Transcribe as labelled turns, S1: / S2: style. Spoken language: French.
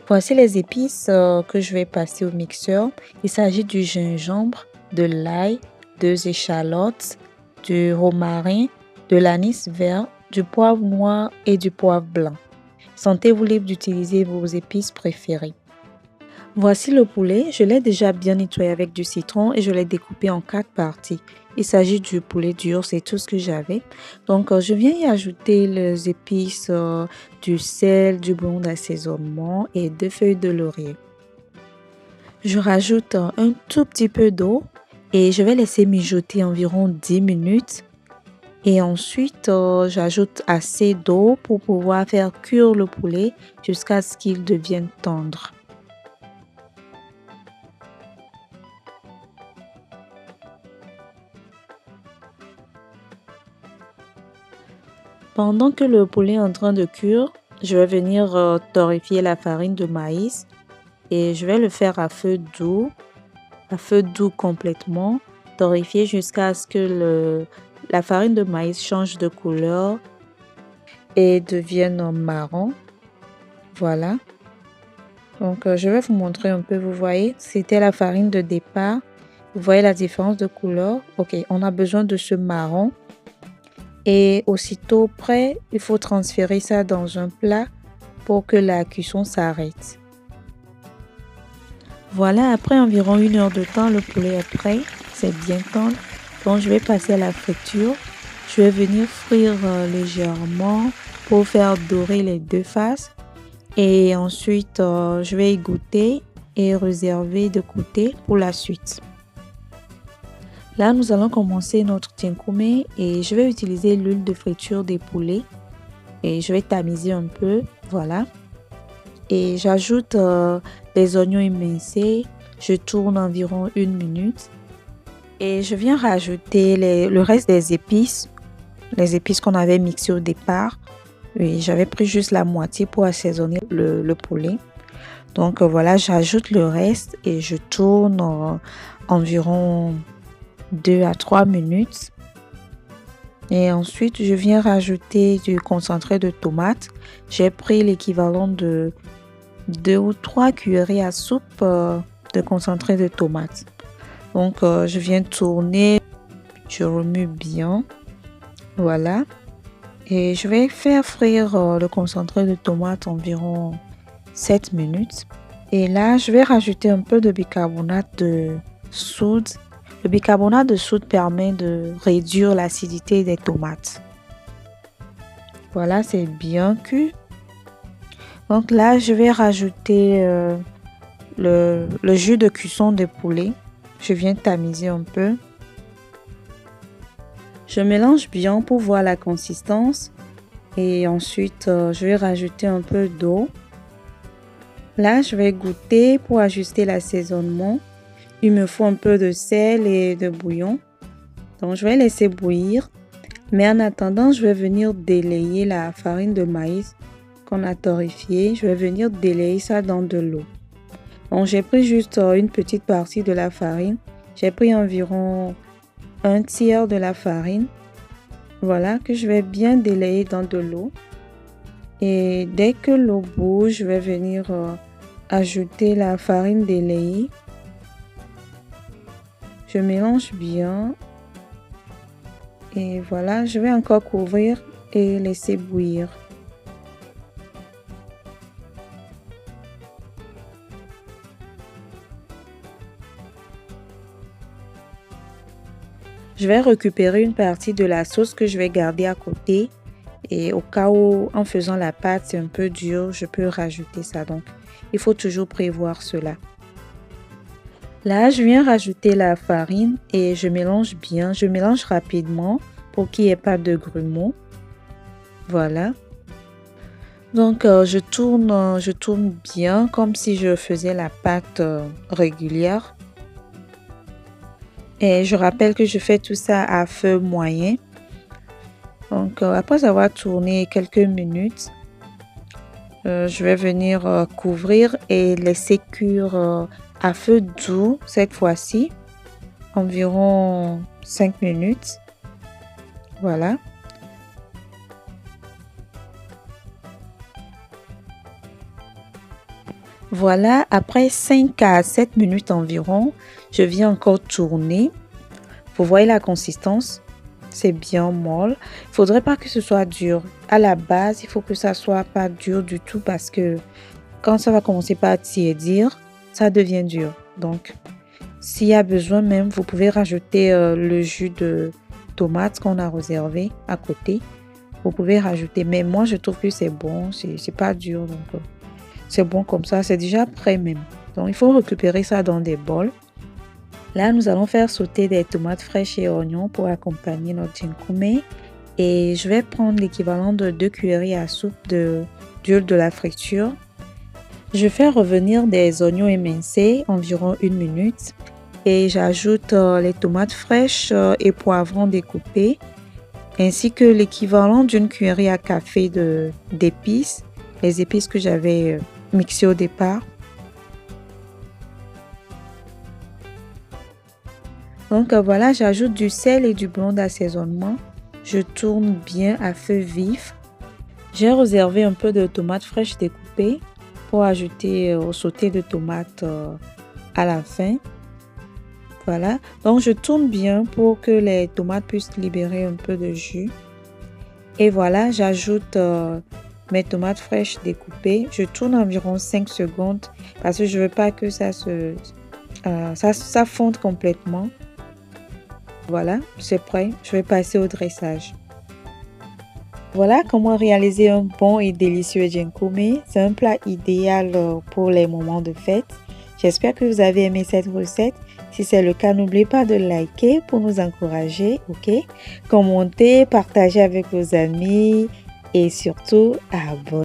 S1: Voici les épices que je vais passer au mixeur. Il s'agit du gingembre, de l'ail, 2 échalotes, du romarin, de l'anis vert, du poivre noir et du poivre blanc. Sentez-vous libre d'utiliser vos épices préférées. Voici le poulet, je l'ai déjà bien nettoyé avec du citron et je l'ai découpé en 4 parties. Il s'agit du poulet dur, c'est tout ce que j'avais. Donc, je viens y ajouter les épices, du sel, du bouillon d'assaisonnement et 2 feuilles de laurier. Je rajoute un tout petit peu d'eau et je vais laisser mijoter environ 10 minutes. Et ensuite, j'ajoute assez d'eau pour pouvoir faire cuire le poulet jusqu'à ce qu'il devienne tendre. Pendant que le poulet est en train de cuire, je vais venir torréfier la farine de maïs et je vais le faire à feu doux complètement, torréfier jusqu'à ce que la farine de maïs change de couleur et devienne marron. Voilà. Donc, je vais vous montrer un peu, vous voyez, c'était la farine de départ. Vous voyez la différence de couleur? Ok, on a besoin de ce marron. Et aussitôt prêt, il faut transférer ça dans un plat pour que la cuisson s'arrête. Voilà, après environ 1 heure de temps, le poulet est prêt. C'est bien tendre. Donc, je vais passer à la friture. Je vais venir frire légèrement pour faire dorer les 2 faces. Et ensuite, je vais y goûter et réserver de côté pour la suite. Là, nous allons commencer notre tienkoumé et je vais utiliser l'huile de friture des poulets. Et je vais tamiser un peu, voilà. Et j'ajoute les oignons émincés. Je tourne environ 1 minute. Et je viens rajouter le reste des épices. Les épices qu'on avait mixées au départ. Oui, j'avais pris juste la moitié pour assaisonner le poulet. Donc voilà, j'ajoute le reste et je tourne environ 2 à 3 minutes. Et ensuite, je viens rajouter du concentré de tomate. J'ai pris l'équivalent de 2 ou 3 cuillerées à soupe de concentré de tomate. Donc, je viens tourner, je remue bien. Voilà. Et je vais faire frire le concentré de tomate environ 7 minutes. Et là, je vais rajouter un peu de bicarbonate de soude. Le bicarbonate de soude permet de réduire l'acidité des tomates. Voilà, c'est bien cuit. Donc là, je vais rajouter le jus de cuisson de poulet. Je viens tamiser un peu. Je mélange bien pour voir la consistance. Et ensuite, je vais rajouter un peu d'eau. Là, je vais goûter pour ajuster l'assaisonnement. Il me faut un peu de sel et de bouillon. Donc, je vais laisser bouillir. Mais en attendant, je vais venir délayer la farine de maïs qu'on a torréfiée. Je vais venir délayer ça dans de l'eau. Donc, j'ai pris juste une petite partie de la farine. J'ai pris environ 1/3 de la farine. Voilà, que je vais bien délayer dans de l'eau. Et dès que l'eau bouge, je vais venir ajouter la farine délayée. Je mélange bien. Et voilà, je vais encore couvrir et laisser bouillir. Je vais récupérer une partie de la sauce que je vais garder à côté. Et au cas où, en faisant la pâte, c'est un peu dur, je peux rajouter ça. Donc, il faut toujours prévoir cela. Là, je viens rajouter la farine et je mélange bien. Je mélange rapidement pour qu'il n'y ait pas de grumeaux. Voilà. Donc, je tourne bien comme si je faisais la pâte régulière. Et je rappelle que je fais tout ça à feu moyen. Donc, après avoir tourné quelques minutes, je vais venir couvrir et laisser cuire à feu doux cette fois-ci, environ 5 minutes. Voilà. Voilà, après 5 à 7 minutes environ, je viens encore tourner. Vous voyez la consistance? C'est bien molle. Il faudrait pas que ce soit dur. À la base, il faut que ça soit pas dur du tout parce que quand ça va commencer par tiédir, ça devient dur. Donc, s'il y a besoin même, vous pouvez rajouter le jus de tomate qu'on a réservé à côté. Vous pouvez rajouter, mais moi je trouve que c'est bon, c'est pas dur, donc c'est bon comme ça, c'est déjà prêt même. Donc il faut récupérer ça dans des bols. Là, nous allons faire sauter des tomates fraîches et oignons pour accompagner notre ginkoumé. Et je vais prendre l'équivalent de 2 cuillerées à soupe d'huile de la friture. Je fais revenir des oignons émincés environ 1 minute. Et j'ajoute les tomates fraîches et poivrons découpés, ainsi que l'équivalent d'une cuillerée à café d'épices, les épices que j'avais mixées au départ. Donc voilà, j'ajoute du sel et du blanc d'assaisonnement. Je tourne bien à feu vif. J'ai réservé un peu de tomates fraîches découpées pour ajouter au sauté de tomates à la fin. Voilà, donc je tourne bien pour que les tomates puissent libérer un peu de jus. Et voilà, j'ajoute mes tomates fraîches découpées. Je tourne environ 5 secondes parce que je ne veux pas que ça fonde complètement. Voilà, c'est prêt. Je vais passer au dressage. Voilà comment réaliser un bon et délicieux ginkoumé. C'est un plat idéal pour les moments de fête. J'espère que vous avez aimé cette recette. Si c'est le cas, n'oubliez pas de liker pour nous encourager, ok? Commentez, partagez avec vos amis et surtout abonnez-vous.